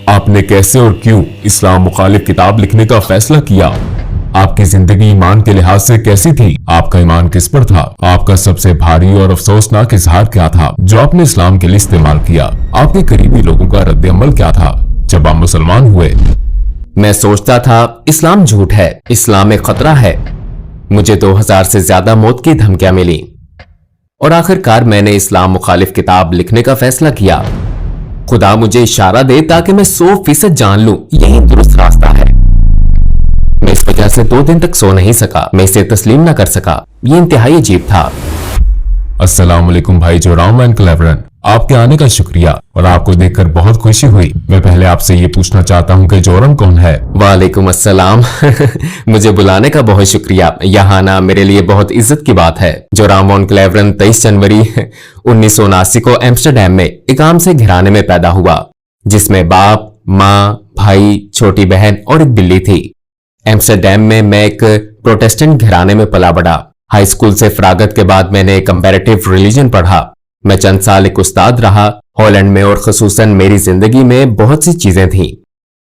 आपने कैसे और क्यों इस्लाम मुखालिफ किताब लिखने का फैसला किया? आपकी जिंदगी ईमान के लिहाज से कैसी थी? आपका ईमान किस पर था? आपका सबसे भारी और अफसोसनाक इजहार क्या था जो आपने इस्लाम के लिए इस्तेमाल किया? आपके करीबी लोगों का रद्द अमल क्या था जब आप मुसलमान हुए? मैं सोचता था इस्लाम झूठ है, इस्लाम एक खतरा है। मुझे 2000 से ज्यादा मौत की धमकियां मिली और आखिरकार मैंने इस्लाम मुखालिफ किताब लिखने का फैसला किया। खुदा मुझे इशारा दे ताकि मैं 100% जान लूं यही दुरुस्त रास्ता है। मैं इस वजह से 2 दिन तक सो नहीं सका। मैं इसे तस्लीम न कर सका। ये इंतहाई अजीब था। अस्सलाम वालेकुम भाई जोराम एंड क्लेवरन, आपके आने का शुक्रिया और आपको देखकर बहुत खुशी हुई। मैं पहले आपसे ये पूछना चाहता हूँ कि जोरम कौन है? वालेकुम अस्सलाम। मुझे बुलाने का बहुत शुक्रिया। यहाँ आना मेरे लिए बहुत इज्जत की बात है। जोराम वॉन क्लेवरन 23 जनवरी 1979 को एम्स्टरडैम में एक आम से घराने में पैदा हुआ जिसमें बाप, माँ, भाई, छोटी बहन और एक बिल्ली थी। एम्स्टरडैम में मैं एक प्रोटेस्टेंट घराने में पला बढ़ा। हाई स्कूल से फरागत के बाद मैंने कंपैरेटिव रिलीजन पढ़ा। मैं चंद साल एक उस्ताद रहा हॉलैंड में और खुसूसन मेरी जिंदगी में बहुत सी चीजें थीं।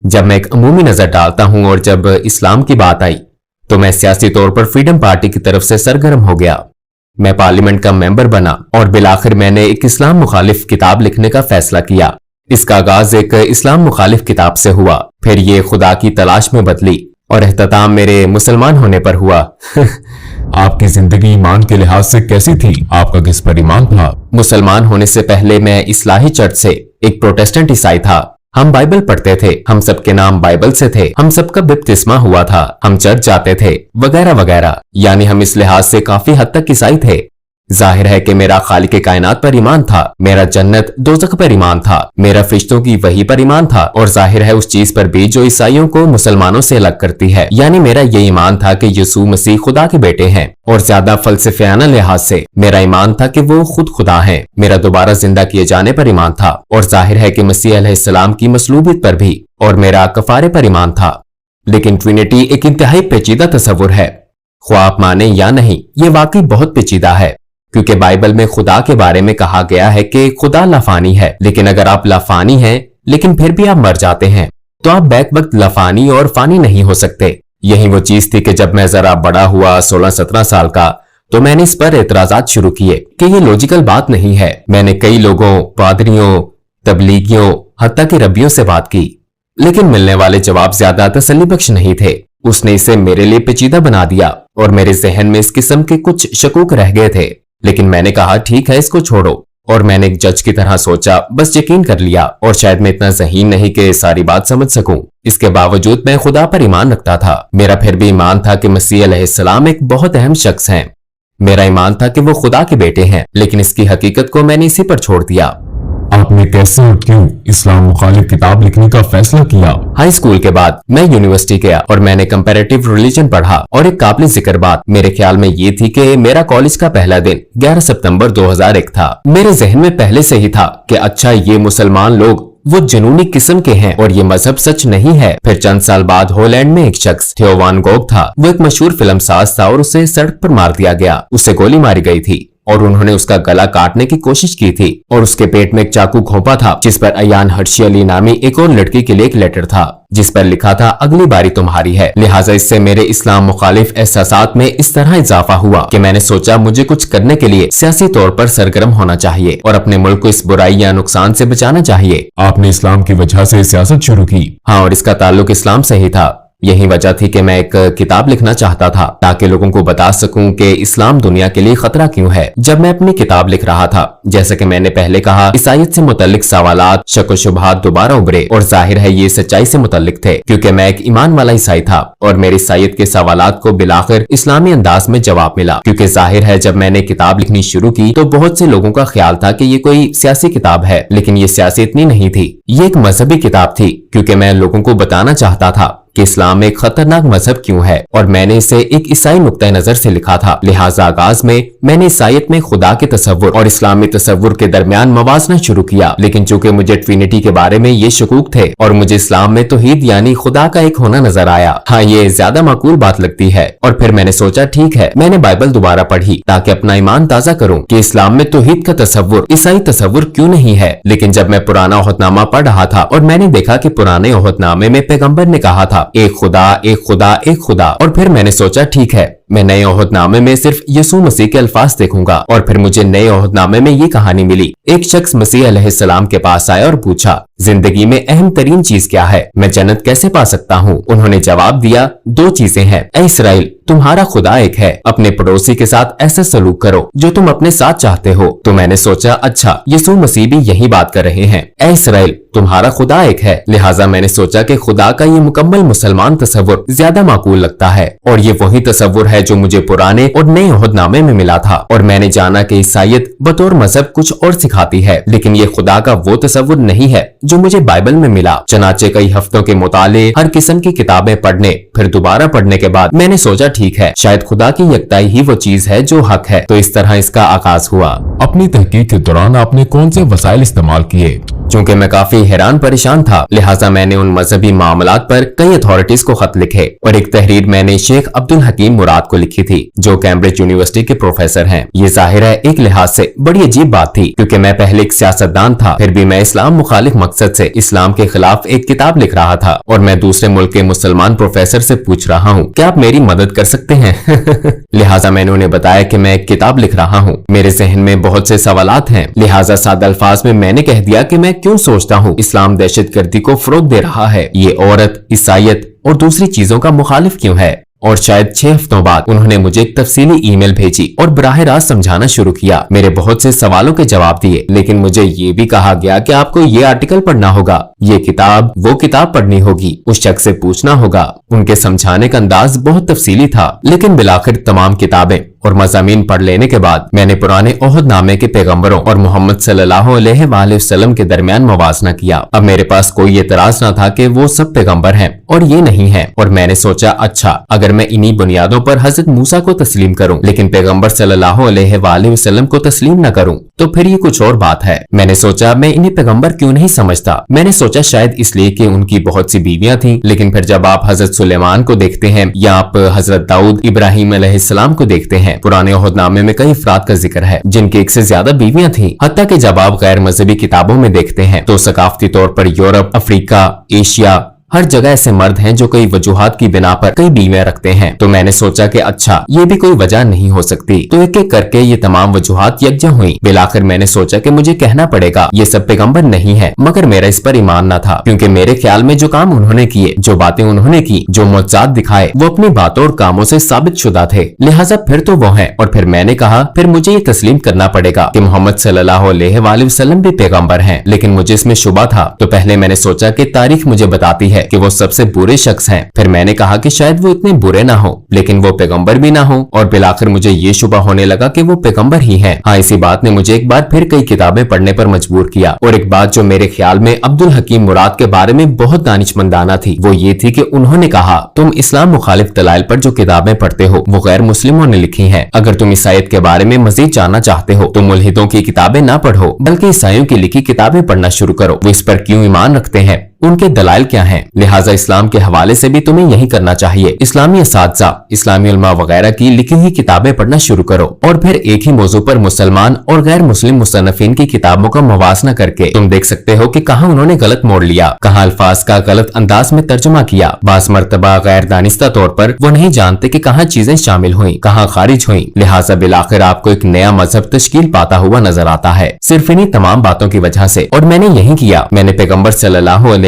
जब मैं एक अमूमी नजर डालता हूं और जब इस्लाम की बात आई तो मैं सियासी तौर पर फ्रीडम पार्टी की तरफ से सरगर्म हो गया। मैं पार्लियामेंट का मेंबर बना और बिलाखिर मैंने एक इस्लाम मुखालिफ किताब लिखने का फैसला किया। इसका आगाज एक इस्लाम मुखालिफ किताब से हुआ, फिर ये खुदा की तलाश में बदली और एहतताम मेरे मुसलमान होने पर हुआ। आपकी जिंदगी ईमान के लिहाज से कैसी थी? आपका किस पर ईमान था? मुसलमान होने से पहले मैं इस्लाही चर्च से एक प्रोटेस्टेंट ईसाई था। हम बाइबल पढ़ते थे, हम सबके नाम बाइबल से थे, हम सबका बपतिस्मा हुआ था, हम चर्च जाते थे वगैरह वगैरह। यानी हम इस लिहाज से काफी हद तक ईसाई थे। जाहिर है कि मेरा खालिक कायनात पर ईमान था, मेरा जन्नत दोज़ख पर ईमान था, मेरा फरिश्तों की वही पर ईमान था और जाहिर है उस चीज पर भी जो ईसाइयों को मुसलमानों से अलग करती है। यानी मेरा ये ईमान था कि यीशु मसीह खुदा के बेटे हैं और ज्यादा फलसफियाना लिहाज से मेरा ईमान था कि वो खुद खुदा हैं। मेरा दोबारा जिंदा किए जाने पर ईमान था और जाहिर है कि मसीह अलैहिस्सलाम की मसलूबियत पर भी, और मेरा कफारे पर ईमान था। लेकिन ट्रिनिटी एक इंतहाई पेचीदा तस्वुर है। ख्वाह आप माने या नहीं, ये वाकई बहुत पेचीदा है क्योंकि बाइबल में खुदा के बारे में कहा गया है कि खुदा लाफानी है। लेकिन अगर आप लाफानी हैं लेकिन फिर भी आप मर जाते हैं तो आप बैक वक्त लाफानी और फानी नहीं हो सकते। यही वो चीज थी कि जब मैं जरा बड़ा हुआ 16-17 साल का तो मैंने इस पर एतराजात शुरू किए कि ये लॉजिकल बात नहीं है। मैंने कई लोगों, पादरियों, तबलीगियों, हत्ता के रब्बियों से बात की लेकिन मिलने वाले जवाब ज्यादा तसल्ली बख्श नहीं थे। उसने इसे मेरे लिए पेचीदा बना दिया और मेरे जहन में इस किस्म के कुछ शकूक रह गए थे। लेकिन मैंने कहा ठीक है, इसको छोड़ो। और मैंने एक जज की तरह सोचा, बस यकीन कर लिया। और शायद मैं इतना ज़हीन नहीं कि सारी बात समझ सकूं। इसके बावजूद मैं खुदा पर ईमान रखता था। मेरा फिर भी ईमान था कि मसीह अलैहिस्सलाम एक बहुत अहम शख्स हैं। मेरा ईमान था कि वो खुदा के बेटे हैं, लेकिन इसकी हकीकत को मैंने इसी पर छोड़ दिया। आपने कैसे और क्यों इस्लाम मुखालिफ किताब लिखने का फैसला किया? हाई स्कूल के बाद मैं यूनिवर्सिटी गया और मैंने कंपैरेटिव रिलीजन पढ़ा और एक काबिल जिक्र बात मेरे ख्याल में ये थी कि मेरा कॉलेज का पहला दिन 11 सितंबर 2001 था। मेरे जहन में पहले से ही था कि अच्छा, ये मुसलमान लोग वो जुनूनी किस्म के हैं और ये मजहब सच नहीं है। फिर चंद साल बाद हॉलैंड में एक शख्स थियो वान गोग था। वो एक मशहूर फिल्मसाज था और उसे सड़क पर मार दिया गया। उसे गोली मारी गई थी और उन्होंने उसका गला काटने की कोशिश की थी और उसके पेट में एक चाकू घोंपा था जिस पर अयान हर्शी अली नामी एक और लड़की के लिए एक लेटर था जिस पर लिखा था अगली बारी तुम्हारी है। लिहाजा इससे मेरे इस्लाम मुखालिफ एहसासात में इस तरह इजाफा हुआ कि मैंने सोचा मुझे कुछ करने के लिए सियासी तौर पर सरगर्म होना चाहिए और अपने मुल्क को इस बुराई या नुकसान से बचाना चाहिए। आपने इस्लाम की वजह से सियासत शुरू की? हाँ, और इसका ताल्लुक इस्लाम से ही था। यही वजह थी कि मैं एक किताब लिखना चाहता था ताकि लोगों को बता सकूं कि इस्लाम दुनिया के लिए खतरा क्यों है। जब मैं अपनी किताब लिख रहा था, जैसे कि मैंने पहले कहा, ईसाईयत से मुतल्लिक सवालात, शक व शुबहात दोबारा उभरे और जाहिर है ये सच्चाई से मुतल्लिक थे क्योंकि मैं एक ईमान वाला ईसाई था और मेरी ईसाईयत के सवालात को बिलाखिर इस्लामी अंदाज में जवाब मिला। क्योंकि जाहिर है जब मैंने किताब लिखनी शुरू की तो बहुत से लोगों का ख्याल था कि ये कोई सियासी किताब है, लेकिन ये सियासी इतनी नहीं थी। ये एक मजहबी किताब थी क्योंकि मैं लोगों को बताना चाहता था कि इस्लाम एक खतरनाक मजहब क्यों है, और मैंने इसे एक ईसाई नुक्ता नजर से लिखा था। लिहाजा आगाज में मैंने ईसाईयत में खुदा के तस्वुर और इस्लामी तस्वुर के दरमियान मवाजना शुरू किया, लेकिन चूंकि मुझे ट्रिनिटी के बारे में ये शकूक थे और मुझे इस्लाम में तौहीद यानी खुदा का एक होना नजर आया, हाँ ये ज्यादा माकूल बात लगती है। और फिर मैंने सोचा ठीक है, मैंने बाइबल दोबारा पढ़ी ताकि अपना ईमान ताजा करूं कि इस्लाम में तौहीद का तस्वुर ईसाई तस्वुर क्यों नहीं है। लेकिन जब मैं पुराना ओहदनामा पढ़ रहा था और मैंने देखा कि पुराने ओहदनामे में पैगंबर ने कहा था एक खुदा एक खुदा एक खुदा, और फिर मैंने सोचा ठीक है, मैं नए ओहदनामे में सिर्फ यीशु मसीह के अल्फाज देखूंगा। और फिर मुझे नए ओहदनामे में ये कहानी मिली। एक शख्स मसीह अलैहिस्सलाम के पास आया और पूछा, जिंदगी में अहम तरीन चीज क्या है, मैं जन्नत कैसे पा सकता हूँ? उन्होंने जवाब दिया, दो चीजें हैं। ऐ इसराइल, तुम्हारा खुदा एक है, अपने पड़ोसी के साथ ऐसा सलूक करो जो तुम अपने साथ चाहते हो। तो मैंने सोचा अच्छा, यीशु मसीह भी यही बात कर रहे हैं। ऐ इसराइल, तुम्हारा खुदा एक है। लिहाजा मैंने सोचा कि खुदा का ये मुकम्मल मुसलमान तस्वुर ज्यादा माकूल लगता है, और ये वही तस्वुर है जो मुझे पुराने और नए ओहदनामे में मिला था। और मैंने जाना कि ईसाईयत बतौर मजहब कुछ और सिखाती है, लेकिन ये खुदा का वो तस्वुर नहीं है जो मुझे बाइबल में मिला। चनाचे कई हफ्तों के मुताले, हर किस्म की किताबें पढ़ने फिर दोबारा पढ़ने के बाद मैंने सोचा ठीक है, शायद खुदा की यकताई ही वो चीज है जो हक है। तो इस तरह इसका आगाज हुआ। अपनी तहकीक के दौरान आपने कौन से वसाइल इस्तेमाल किए? चूंकि मैं काफी हैरान परेशान था, लिहाजा मैंने उन मजहबी मामलात पर कई अथॉरिटीज को खत लिखे, और एक तहरीर मैंने शेख अब्दुल हकीम मुराद को लिखी थी जो कैम्ब्रिज यूनिवर्सिटी के प्रोफेसर हैं। ये जाहिर है एक लिहाज से बड़ी अजीब बात थी, क्योंकि मैं पहले एक सियासतदान था, फिर भी मैं इस्लाम मुखालिफ मकसद से इस्लाम के खिलाफ एक किताब लिख रहा था, और मैं दूसरे मुल्क के मुसलमान प्रोफेसर से पूछ रहा हूँ क्या आप मेरी मदद कर सकते हैं? लिहाजा मैंने उन्हें बताया कि मैं एक किताब लिख रहा हूँ, मेरे जहन में बहुत से सवालात हैं। लिहाजा सादा अल्फाज में मैंने कह दिया कि मैं क्यों सोचता हूँ इस्लाम दहशतगर्दी को फरोग दे रहा है, ये औरत, ईसाईयत और दूसरी चीजों का मुखालिफ क्यों है। और शायद 6 हफ्तों बाद उन्होंने मुझे एक तफसीली ईमेल भेजी और बराह रास्त समझाना शुरू किया। मेरे बहुत से सवालों के जवाब दिए, लेकिन मुझे ये भी कहा गया कि आपको ये आर्टिकल पढ़ना होगा, ये किताब वो किताब पढ़नी होगी, उस शख्स से पूछना होगा। उनके समझाने का अंदाज बहुत तफसीली था, लेकिन बिलाखिर तमाम किताबें और मज़ामीन पढ़ लेने के बाद मैंने पुराने ओहदनामे के पैगंबरों और मोहम्मद सल्लल्लाहु अलैहि वसल्लम के दरमियान मवाजना किया। अब मेरे पास कोई एतराज न था कि वो सब पैगंबर हैं और ये नहीं है, और मैंने सोचा अच्छा, अगर मैं इन्हीं बुनियादों पर हजरत मूसा को तस्लीम करूं लेकिन पैगंबर सल्लल्लाहु अलैहि वसल्लम को तस्लीम न करूं तो फिर ये कुछ और बात है। मैंने सोचा मैं इन्हें पैगंबर क्यों नहीं समझता। मैंने सोचा शायद इसलिए कि उनकी बहुत सी बीवियां थीं, लेकिन फिर जब आप हजरत सुलेमान को देखते हैं या आप हजरत दाऊद इब्राहिम अलैहिस्सलाम को देखते हैं, पुराने ओहदनामे में कई अफराद का जिक्र है जिनके एक से ज्यादा बीवियां थीं। हत्ता कि जब आप गैर मजहबी किताबों में देखते हैं तो सकाफती तौर पर यूरोप, अफ्रीका, एशिया, हर जगह ऐसे मर्द हैं जो कई वजूहात की बिना पर कई बीवियां रखते हैं। तो मैंने सोचा कि अच्छा, ये भी कोई वजह नहीं हो सकती। तो एक एक करके ये तमाम वजूहात यकजा हुई। बिलाखिर मैंने सोचा कि मुझे कहना पड़ेगा ये सब पैगंबर नहीं है, मगर मेरा इस पर ईमान न था, क्योंकि मेरे ख्याल में जो काम उन्होंने किए, जो बातें उन्होंने की, जो मुअज्जात दिखाए, वो अपनी बातों और कामों से साबित शुदा थे। लिहाजा फिर तो वो है। और फिर मैंने कहा फिर मुझे ये तस्लीम करना पड़ेगा कि मोहम्मद सल्लल्लाहु अलैहि वसल्लम भी पैगंबर हैं। लेकिन मुझे इसमें शुबा था। तो पहले मैंने सोचा कि तारीख मुझे बताती है कि वो सबसे बुरे शख्स हैं। फिर मैंने कहा कि शायद वो इतने बुरे ना हो, लेकिन वो पैगंबर भी ना हो। और बिलाखिर मुझे ये शुबा होने लगा कि वो पैगंबर ही हैं। हाँ, इसी बात ने मुझे एक बार फिर कई किताबें पढ़ने पर मजबूर किया। और एक बात जो मेरे ख्याल में अब्दुल हकीम मुराद के बारे में बहुत दानिशमंदाना थी, वो ये थी कि उन्होंने कहा तुम इस्लाम मुखालिफ दलाइल पर जो किताबें पढ़ते हो वो गैर मुस्लिमों ने लिखी हैं। अगर तुम ईसाईयत के बारे में मजीद जानना चाहते हो तो मुल्हिदों की किताबें ना पढ़ो, बल्कि ईसाइयों की लिखी किताबें पढ़ना शुरू करो। वो इस पर क्यों ईमान रखते हैं, उनके दलाइल क्या हैं। लिहाजा इस्लाम के हवाले से भी तुम्हें यही करना चाहिए। इस्लामी असातिज़ा, इस्लामी उलमा वगैरह की लिखी हुई किताबें पढ़ना शुरू करो, और फिर एक ही मौजू पर मुसलमान और गैर मुस्लिम मुसन्निफीन की किताबों का मवाजना करके तुम देख सकते हो कि कहाँ उन्होंने गलत मोड़ लिया, कहाँ अल्फाज का गलत अंदाज में तर्जुमा किया। बास मर्तबा गैर दानिस्ता तौर पर वो नहीं जानते कि कहाँ चीजें शामिल हुई, कहाँ खारिज हुई। लिहाजा बिलाखिर आपको एक नया मजहब तश्कील पाता हुआ नजर आता है, सिर्फ इन्हीं तमाम बातों की वजह से। और मैंने यही किया। मैंने पैगंबर सल्लल्लाहु अलैहि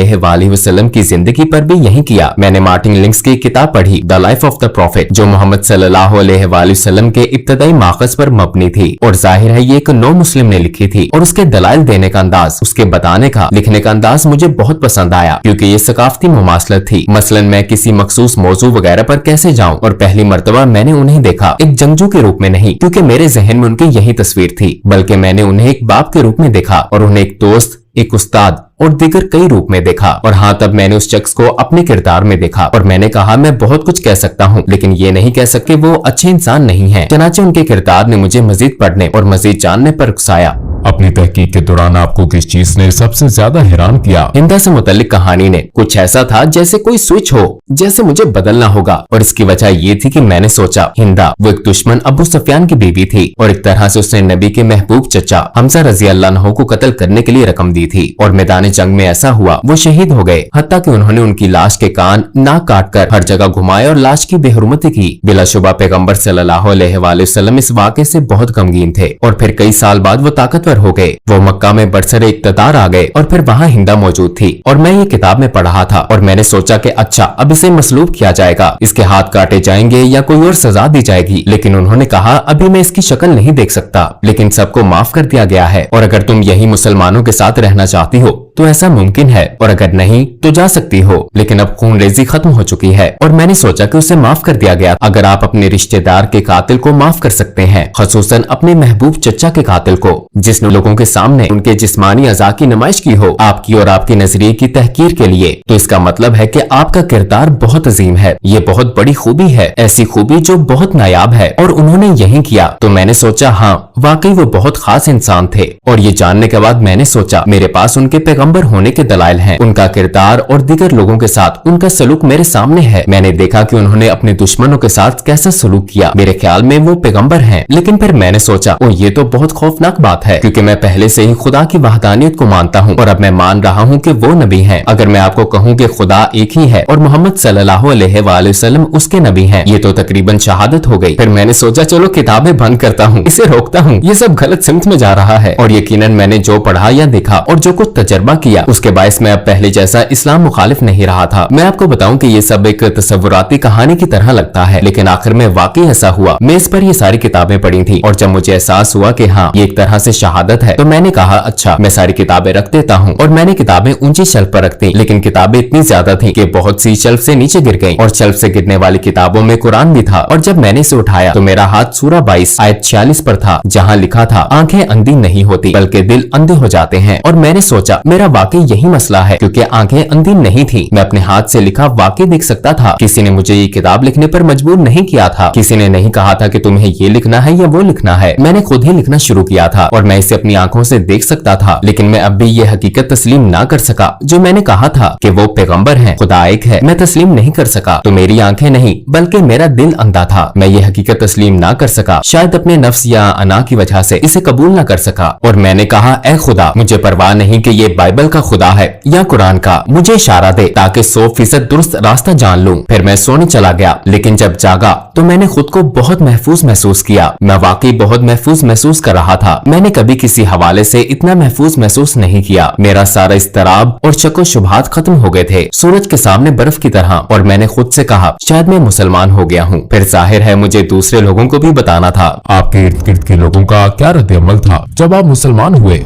वसल्लम की जिंदगी पर भी यही किया। मैंने मार्टिन लिंक्स की किताब पढ़ी, the life of the profit, जो मोहम्मद सल्लल्लाहु अलैहि वसल्लम के इब्तदाई माखज़ पर मबनी थी। और जाहिर है ये एक नो मुस्लिम ने लिखी थी, और उसके दलाइल देने का अंदाज, उसके बताने का, लिखने का अंदाज मुझे बहुत पसंद आया, क्योंकि ये सकाफती मुमासलत थी। मसलन मैं किसी मखसूस मौजू वगैरह पर कैसे जाऊं, और पहली मर्तबा मैंने उन्हें देखा एक जंगजू के रूप में नहीं, क्योंकि मेरे जहन में उनकी यही तस्वीर थी, बल्कि मैंने उन्हें एक बाप के रूप में देखा, और उन्हें एक दोस्त, एक उस्ताद और दीगर कई रूप में देखा। और हाँ, तब मैंने उस शख्स को अपने किरदार में देखा और मैंने कहा मैं बहुत कुछ कह सकता हूँ, लेकिन ये नहीं कह सकते वो अच्छे इंसान नहीं है। चनाचे उनके किरदार ने मुझे मजीद पढ़ने और मजीद जानने पर उकसाया। अपनी तहकीक के दौरान आपको किस चीज ने सबसे ज्यादा हैरान किया? हिंदा से मुतल्लिक कहानी ने कुछ ऐसा था जैसे कोई स्विच हो, जैसे मुझे बदलना होगा। और इसकी वजह ये थी कि मैंने सोचा हिंदा वो एक दुश्मन अबू सुफियान की बीवी थी और एक तरह से उसने नबी के महबूब चचा हमजा रजी अल्लाह अन्हु को कत्ल करने के लिए रकम दी थी। और मैदान जंग में ऐसा हुआ वो शहीद हो गए, हत्ता कि उन्होंने उनकी लाश के कान नाक काट कर हर जगह घुमाए और लाश की बेहुरमती की। बिलाशुबा पैगम्बर सल्लल्लाहु अलैहि वसल्लम इस वाक़े से बहुत गमगीन थे और फिर कई साल बाद वो ताकतवर हो गए। वो मक्का में बरसरे इक़्तिदार आ गए और फिर वहाँ हिंदा मौजूद थी और मैं ये किताब में पढ़ा था और मैंने सोचा कि अच्छा अब इसे मसलूब किया जाएगा, इसके हाथ काटे जाएंगे या कोई और सजा दी जाएगी। लेकिन उन्होंने कहा अभी मैं इसकी शक्ल नहीं देख सकता, लेकिन सबको माफ कर दिया गया है और अगर तुम यही मुसलमानों के साथ रहना चाहती हो तो ऐसा मुमकिन है और अगर नहीं तो जा सकती हो, लेकिन अब खून रेजी खत्म हो चुकी है। और मैंने सोचा कि उसे माफ कर दिया गया। अगर आप अपने रिश्तेदार के कातिल को माफ कर सकते हैं, खसूसन अपने महबूब चचा के कातिल को जिसने लोगों के सामने उनके जिस्मानी अज़ा की नुमाइश की हो आपकी और आपके नजरिए की तहकीर के लिए, तो इसका मतलब है कि आपका किरदार बहुत अजीम है। ये बहुत बड़ी खूबी है, ऐसी खूबी जो बहुत नायाब है और उन्होंने यही किया। तो मैंने सोचा हाँ वाकई वो बहुत खास इंसान थे। और ये जानने के बाद मैंने सोचा मेरे पास उनके पैगंबर होने के दलाइल हैं। उनका किरदार और दीगर लोगों के साथ उनका सलूक मेरे सामने है। मैंने देखा कि उन्होंने अपने दुश्मनों के साथ कैसा सलूक किया। मेरे ख्याल में वो पैगंबर हैं। लेकिन फिर मैंने सोचा ओ ये तो बहुत खौफनाक बात है, क्योंकि मैं पहले से ही खुदा की वहदानियत को मानता हूँ और अब मैं मान रहा हूँ कि वो नबी हैं। अगर मैं आपको कहूँ कि खुदा एक ही है और मोहम्मद सल्लल्लाहु अलैहि वसल्लम उसके नबी हैं, ये तो तकरीबन शहादत हो गई। फिर मैंने सोचा चलो किताबें बंद करता हूँ, इसे रोकता हूँ, ये सब गलत सिमत में जा रहा है। और यकीनन मैंने जो पढ़ा या देखा और जो कुछ तजर्बा किया उसके बायस मैं अब पहले जैसा इस्लाम मुखालिफ नहीं रहा था। मैं आपको बताऊं कि ये सब एक तसव्वुराती कहानी की तरह लगता है, लेकिन आखिर में वाकई ऐसा हुआ। मैं इस पर ये सारी किताबें पढ़ी थी और जब मुझे एहसास हुआ कि हाँ ये एक तरह से शहादत है, तो मैंने कहा अच्छा मैं सारी किताबें रख देता हूँ। और मैंने किताबें ऊंची शेल्फ पर रख दी, लेकिन किताबें इतनी ज्यादा थी कि बहुत सी शेल्फ से नीचे गिर गईं और शेल्फ से गिरने वाली किताबों में कुरान भी था। और जब मैंने इसे उठाया तो मेरा हाथ सूरा 22 आयत 46 पर था, जहाँ लिखा था आंखें अंधी नहीं होती बल्कि दिल अंधे हो जाते हैं। और मैंने सोचा मेरा वाकई यही मसला है, क्योंकि आंखें अंधी नहीं थी। मैं अपने हाथ से लिखा वाकई देख सकता था। किसी ने मुझे ये किताब लिखने पर मजबूर नहीं किया था। किसी ने नहीं कहा था कि तुम्हें ये लिखना है या वो लिखना है। मैंने खुद ही लिखना शुरू किया था और मैं इसे अपनी आंखों से देख सकता था। लेकिन मैं अब भी ये हकीकत तस्लीम ना कर सका जो मैंने कहा था कि वो पैगंबर हैं, खुदा एक है। मैं तस्लीम नहीं कर सका। तो मेरी आंखें नहीं बल्कि मेरा दिल अंधा था। मैं ये हकीकत तस्लीम ना कर सका, शायद अपने नफ्स या अना की वजह से इसे कबूल ना कर सका। और मैंने कहा ऐ खुदा, मुझे परवाह नहीं कि ये बाइबल का खुदा है या कुरान का, मुझे इशारा दे ताकि 100% दुरुस्त रास्ता जान लूं। फिर मैं सोने चला गया, लेकिन जब जागा तो मैंने खुद को बहुत महफूज महसूस किया। मैं वाकई बहुत महफूज महसूस कर रहा था। मैंने कभी किसी हवाले से इतना महफूज महसूस नहीं किया। मेरा सारा इस्तराब और शक व शुबहात खत्म हो गए थे, सूरज के सामने बर्फ की तरह। और मैंने खुद से कहा शायद मैं मुसलमान हो गया हूँ। फिर जाहिर है मुझे दूसरे लोगों को भी बताना था। आपके इर्द गिर्द के लोगों का क्या रद्द-ए-अमल था जब आप मुसलमान हुए?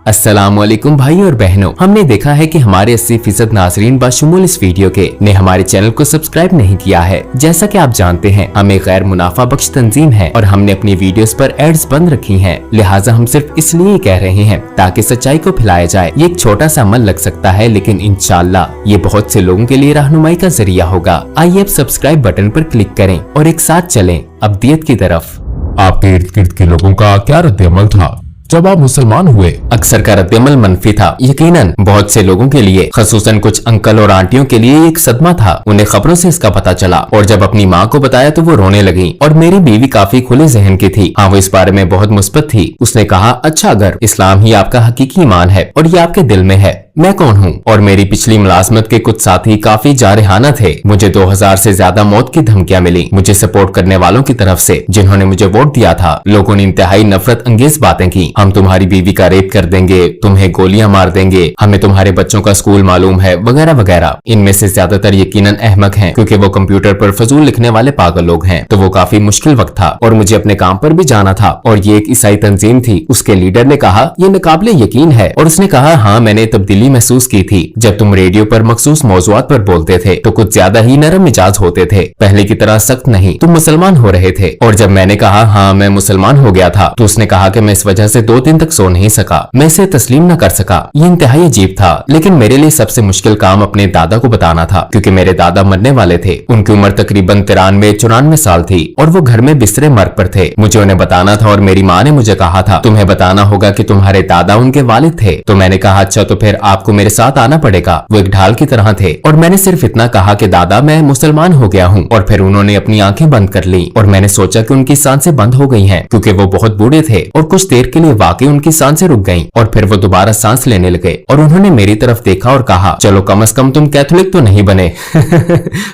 अस्सलामुअलैकुम भाई और बहनों, हमने देखा है कि हमारे 80% नाजरीन बाशुमूल इस वीडियो के ने हमारे चैनल को सब्सक्राइब नहीं किया है। जैसा कि आप जानते हैं हम एक गैर मुनाफा बख्श तंजीम है और हमने अपनी वीडियोस पर एड्स बंद रखी हैं। लिहाजा हम सिर्फ इसलिए कह रहे हैं ताकि सच्चाई को फैलाया जाए। ये एक छोटा सा अमल लग सकता है, लेकिन इंशाअल्लाह ये बहुत से लोगों के लिए रहनुमाई का जरिया होगा। आइए अब सब्सक्राइब बटन पर क्लिक करें और एक साथ चलें अब्दियत की तरफ। आपके इर्द गिर्द के लोगों का क्या रद्द-ए-अमल था जब आप मुसलमान हुए? अक्सर का रद्द-ए-अमल मनफी था। यकीनन बहुत से लोगों के लिए, खसूसन कुछ अंकल और आंटियों के लिए एक सदमा था। उन्हें खबरों से इसका पता चला और जब अपनी माँ को बताया तो वो रोने लगी। और मेरी बीवी काफी खुले जहन की थी। हाँ, वो इस बारे में बहुत मुस्बत थी। उसने कहा अच्छा अगर इस्लाम ही आपका हकीकी ईमान है और ये आपके दिल में है, मैं कौन हूँ? और मेरी पिछली मुलाजमत के कुछ साथी काफी जारहाना थे। मुझे 2000 से ज्यादा मौत की धमकियां मिली मुझे सपोर्ट करने वालों की तरफ से जिन्होंने मुझे वोट दिया था। लोगों ने इंतहाई नफरत अंगेज बातें की। हम तुम्हारी बीवी का रेप कर देंगे, तुम्हें गोलियां मार देंगे, हमें तुम्हारे बच्चों का स्कूल मालूम है, वगैरह वगैरह। इनमें से ज्यादातर यकीनन अहमक हैं, क्योंकि वो कंप्यूटर पर फजूल लिखने वाले पागल लोग हैं। तो वो काफी मुश्किल वक्त था और मुझे अपने काम पर भी जाना था। और ये एक ईसाई तंजीम थी। उसके लीडर ने कहा ये नाकाबिले यकीन है और उसने कहा हाँ मैंने तब्दीली तब्दीली महसूस की थी। जब तुम रेडियो पर मखसूस मौजुआत पर बोलते थे तो कुछ ज्यादा ही नरम मिजाज होते थे, पहले की तरह सख्त नहीं। तुम मुसलमान हो रहे थे। और जब मैंने कहा हाँ मैं मुसलमान हो गया था तो उसने कहा कि मैं इस वजह से 2 दिन तक सो नहीं सका, मैं इसे तस्लीम न कर सका। ये इंतहाई अजीब था, लेकिन मेरे लिए सबसे मुश्किल काम अपने दादा को बताना था, क्योंकि मेरे दादा मरने वाले थे। उनकी उम्र तकरीबन 93-94 साल थी और वो घर में बिस्तरे मर्ग पर थे। मुझे उन्हें बताना था और मेरी माँ ने मुझे कहा था तुम्हें बताना होगा कि तुम्हारे दादा उनके वालिद थे। तो मैंने कहा अच्छा तो फिर आपको मेरे साथ आना पड़ेगा। वो एक ढाल की तरह थे और मैंने सिर्फ इतना कहा कि दादा मैं मुसलमान हो गया हूँ, और फिर उन्होंने अपनी आंखें बंद कर ली और मैंने सोचा कि उनकी सांसें बंद हो गई हैं, क्योंकि वो बहुत बूढ़े थे। और कुछ देर के लिए वाकई उनकी सांसें रुक गईं और फिर वो दोबारा सांस लेने लगे और उन्होंने मेरी तरफ देखा और कहा चलो कम से कम तुम कैथोलिक तो नहीं बने।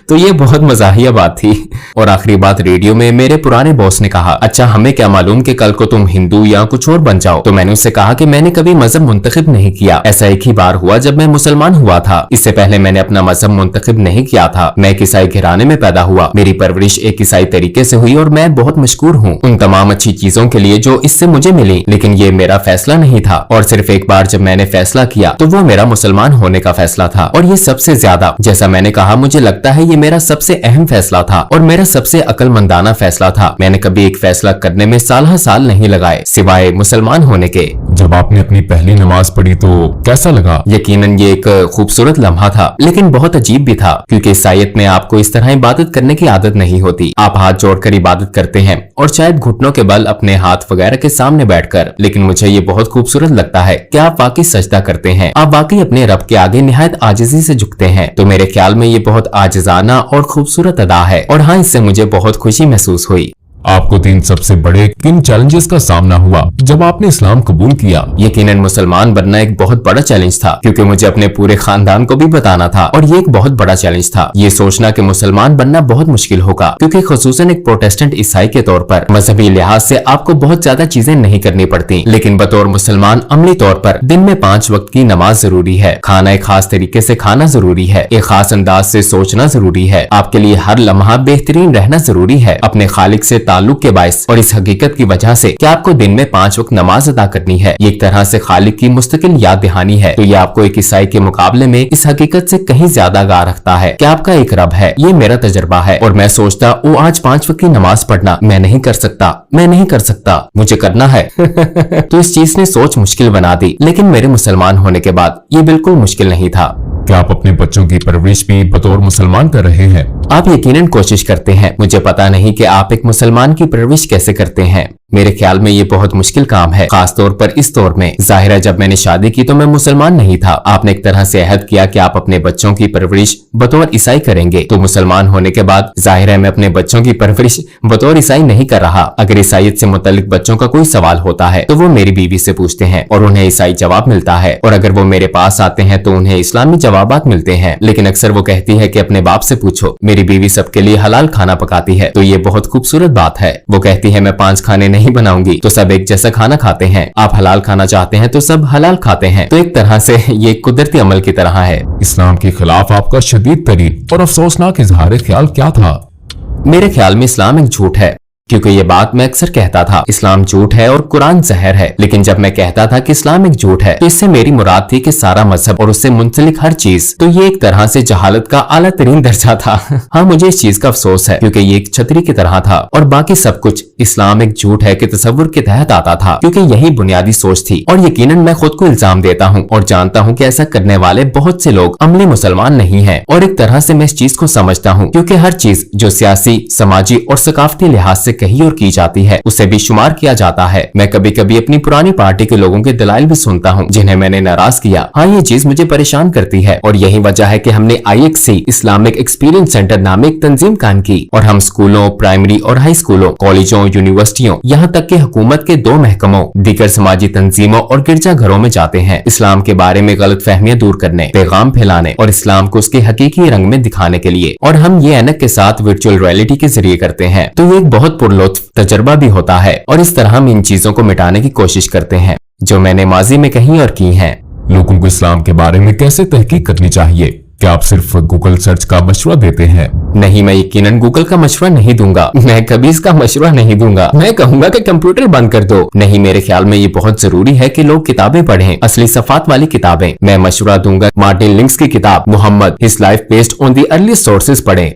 तो ये बहुत मजाहिया बात थी। और आखिरी बात रेडियो में मेरे पुराने बॉस ने कहा अच्छा हमें क्या मालूम कि कल को तुम हिंदू या कुछ और बन जाओ। तो मैंने उससे कहा कि मैंने कभी मजहब मुंतखब नहीं किया, ऐसा एक ही बार हुआ जब मैं मुसलमान हुआ था। इससे पहले मैंने अपना मजहब मुंतखब नहीं किया था। मैं एक ईसाई घराने में पैदा हुआ, मेरी परवरिश एक ईसाई तरीके से हुई और मैं बहुत मशकूर हूँ उन तमाम अच्छी चीजों के लिए जो इससे मुझे मिली। लेकिन ये मेरा फैसला नहीं था, और सिर्फ एक बार जब मैंने फैसला किया तो वो मेरा मुसलमान होने का फैसला था। और ये सबसे ज्यादा, जैसा मैंने कहा, मुझे लगता है ये मेरा सबसे अहम फैसला था और मेरा सबसे अक्लमंदाना फैसला था। मैंने कभी एक फैसला करने में साल नहीं लगाए सिवाय मुसलमान होने के। जब आपने अपनी पहली नमाज पढ़ी तो कैसा लगा? यकीनन ये एक खूबसूरत लम्हा था, लेकिन बहुत अजीब भी था, क्योंकि ईसाईयत में आपको इस तरह इबादत करने की आदत नहीं होती। आप हाथ जोड़कर इबादत करते हैं और शायद घुटनों के बल अपने हाथ वगैरह के सामने बैठकर। लेकिन मुझे ये बहुत खूबसूरत लगता है कि आप वाकई सजदा करते हैं, आप वाकई अपने रब के आगे निहायत आजिज़ी से झुकते हैं। तो मेरे ख्याल में ये बहुत आजिज़ाना और खूबसूरत अदा है, और हाँ इससे मुझे बहुत खुशी महसूस हुई। आपको 3 सबसे बड़े किन चैलेंजेस का सामना हुआ जब आपने इस्लाम कबूल किया? यकीनन मुसलमान बनना एक बहुत बड़ा चैलेंज था, क्योंकि मुझे अपने पूरे खानदान को भी बताना था, और ये एक बहुत बड़ा चैलेंज था ये सोचना कि मुसलमान बनना बहुत मुश्किल होगा, क्योंकि खुसूसन एक प्रोटेस्टेंट ईसाई के तौर पर मजहबी लिहाज से आपको बहुत ज्यादा चीजें नहीं करनी पड़ती, लेकिन बतौर मुसलमान अमली तौर पर दिन में 5 वक्त की नमाज जरूरी है, खाना एक खास तरीके से खाना जरूरी है, एक खास अंदाज से सोचना जरूरी है, आपके लिए हर लम्हा बेहतरीन रहना जरूरी है अपने खालिक से ताल्लुक के बायस, और इस हकीकत की वजह से कि आपको दिन में 5 वक्त नमाज अदा करनी है। ये एक तरह से खालिक की मुस्तकिल याद दहानी है। तो ये आपको एक ईसाई के मुकाबले में इस हकीकत से कहीं ज्यादा आगाह रखता है कि आपका एक रब है। ये मेरा तजर्बा है, और मैं सोचता वो आज 5 वक्त की नमाज पढ़ना मैं नहीं कर सकता, मुझे करना है। तो इस चीज ने सोच मुश्किल बना दी, लेकिन मेरे मुसलमान होने के बाद ये बिल्कुल मुश्किल नहीं था। क्या आप अपने बच्चों की परवरिश भी बतौर मुसलमान कर रहे हैं? आप यकीनन कोशिश करते हैं। मुझे पता नहीं कि आप एक मुसलमान की परवरिश कैसे करते हैं। मेरे ख्याल में ये बहुत मुश्किल काम है, खास तौर पर इस दौर में। जाहिर है जब मैंने शादी की तो मैं मुसलमान नहीं था। आपने एक तरह से अहद किया कि आप अपने बच्चों की परवरिश बतौर ईसाई करेंगे, तो मुसलमान होने के बाद जाहिर है मैं अपने बच्चों की परवरिश बतौर ईसाई नहीं कर रहा। अगर ईसाईयत से मुतल्लिक बच्चों का कोई सवाल होता है तो वो मेरी बीवी से पूछते हैं और उन्हें ईसाई जवाब मिलता है, और अगर वो मेरे पास आते हैं तो उन्हें इस्लामी जवाबात मिलते हैं। लेकिन अक्सर वो कहती है कि अपने बाप से पूछो। मेरी बीवी सबके लिए हलाल खाना पकाती है, तो ये बहुत खूबसूरत बात है। वो कहती है मैं 5 खाने नहीं बनाऊंगी तो सब एक जैसा खाना खाते हैं। आप हलाल खाना चाहते हैं तो सब हलाल खाते हैं। तो एक तरह से ये कुदरती अमल की तरह है। इस्लाम के खिलाफ आपका शदीद तरीन और अफसोसनाक इजहार ख्याल क्या था? मेरे ख्याल में इस्लाम एक झूठ है, क्योंकि ये बात मैं अक्सर कहता था इस्लाम झूठ है और कुरान जहर है। लेकिन जब मैं कहता था कि इस्लाम एक झूठ है तो इससे मेरी मुराद थी कि सारा मजहब और उससे मुंसलिक हर चीज। तो ये एक तरह से जहालत का आला तरीन दर्जा था। हाँ मुझे इस चीज का अफसोस है, क्योंकि ये एक छतरी की तरह था और बाकी सब कुछ इस्लाम एक झूठ है कि तसव्वुर के तहत आता था, क्योंकि यही बुनियादी सोच थी। और यकीनन मैं खुद को इल्जाम देता हूँ और जानता हूँ कि ऐसा करने वाले बहुत से लोग अमली मुसलमान नहीं है। और एक तरह से मैं इस चीज को समझता हूँ, क्योंकि हर चीज जो सियासी, समाजी और सकाफती लिहाज से कही और की जाती है उसे भी शुमार किया जाता है। मैं कभी कभी अपनी पुरानी पार्टी के लोगों के दलाइल भी सुनता हूँ जिन्हें मैंने नाराज किया। हाँ ये चीज मुझे परेशान करती है, और यही वजह है कि हमने IXC इस्लामिक एक्सपीरियंस सेंटर नामे एक तंजीम कायम की, और हम स्कूलों, प्राइमरी और हाई स्कूलों, कॉलेजों, यूनिवर्सिटियों, यहाँ तक कि हुकूमत के 2 महकमों, दीगर समाजी तंजीमों और गिरजा घरों में जाते हैं इस्लाम के बारे में गलत फहमियां दूर करने, पैगाम फैलाने और इस्लाम को उसके हकीकी रंग में दिखाने के लिए। और हम ये ऐनक के साथ वर्चुअल रियलिटी के जरिए करते हैं। तो ये एक बहुत पुरलुत्फ तजर्बा भी होता है, और इस तरह हम इन चीजों को मिटाने की कोशिश करते हैं जो मैंने माजी में कही और की हैं। लोगों को इस्लाम के बारे में कैसे तहकीक करनी चाहिए? क्या आप सिर्फ गूगल सर्च का मशवरा देते हैं? नहीं, मैं यकीनन गूगल का मशवरा नहीं दूंगा। मैं कभी इसका मशवरा नहीं दूंगा। मैं कहूंगा कि कंप्यूटर बंद कर दो। नहीं, मेरे ख्याल में ये बहुत जरूरी है कि लोग किताबें पढ़ें, असली सफात वाली किताबें। मैं मशवरा दूंगा मार्टिन लिंक्स की किताब Muhammad his life based on the early sources पढ़ें।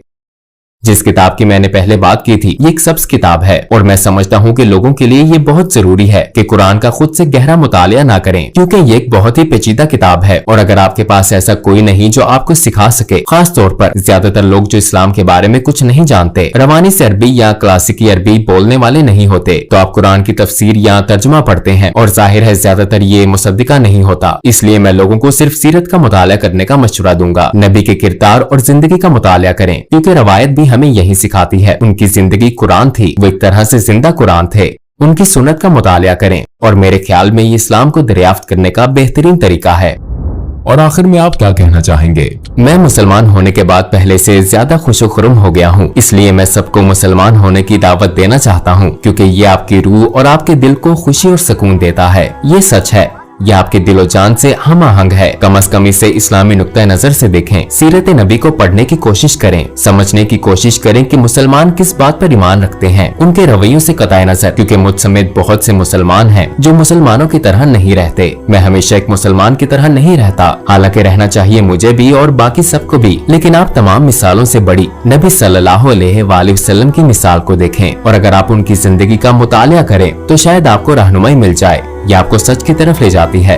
जिस किताब की मैंने पहले बात की थी, ये एक सब्ज किताब है और मैं समझता हूँ कि लोगों के लिए ये बहुत जरूरी है कि कुरान का खुद से गहरा मुतालिया ना करें, क्योंकि ये एक बहुत ही पेचीदा किताब है। और अगर आपके पास ऐसा कोई नहीं जो आपको सिखा सके, खास तौर पर ज्यादातर लोग जो इस्लाम के बारे में कुछ नहीं जानते, रवानी से अरबी या क्लासिकी अरबी बोलने वाले नहीं होते, तो आप कुरान की तफसीर या तर्जुमा पढ़ते हैं और जाहिर है ज्यादातर ये मुसद्दिका नहीं होता। इसलिए मैं लोगों को सिर्फ सीरत का मुतालिया करने का मशवरा दूंगा। नबी के किरदार और जिंदगी का मुतालिया करें, क्योंकि रवायत भी हमें यही सिखाती है। उनकी जिंदगी कुरान थी, वो एक तरह से जिंदा कुरान थे। उनकी सुन्नत का मुतालिया करें और मेरे ख्याल में ये इस्लाम को दरियाफ्त करने का बेहतरीन तरीका है। और आखिर में आप क्या कहना चाहेंगे? मैं मुसलमान होने के बाद पहले से ज्यादा खुशो-खुर्म हो गया हूँ, इसलिए मैं सबको मुसलमान होने की दावत देना चाहता हूँ, क्योंकि ये आपकी रूह और आपके दिल को खुशी और सुकून देता है। ये सच है, यह आपके दिलो जान से हम आहंग है। कम अज कम इसे इस्लामी नुक्ता नजर से देखें, सीरत नबी को पढ़ने की कोशिश करें, समझने की कोशिश करें कि मुसलमान किस बात पर ईमान रखते हैं, उनके रवैयों से कताए नजर, क्योंकि मुझ समेत बहुत से मुसलमान हैं जो मुसलमानों की तरह नहीं रहते। मैं हमेशा एक मुसलमान की तरह नहीं रहता, हालांकि रहना चाहिए मुझे भी और बाकी सबको भी, लेकिन आप तमाम मिसालों से बड़ी नबी सल्लल्लाहु अलैहि वसल्लम की मिसाल को देखें और अगर आप उनकी जिंदगी का मुतालिया करें तो शायद आपको रहनुमाई मिल जाए। यह आपको सच की तरफ ले जाती है।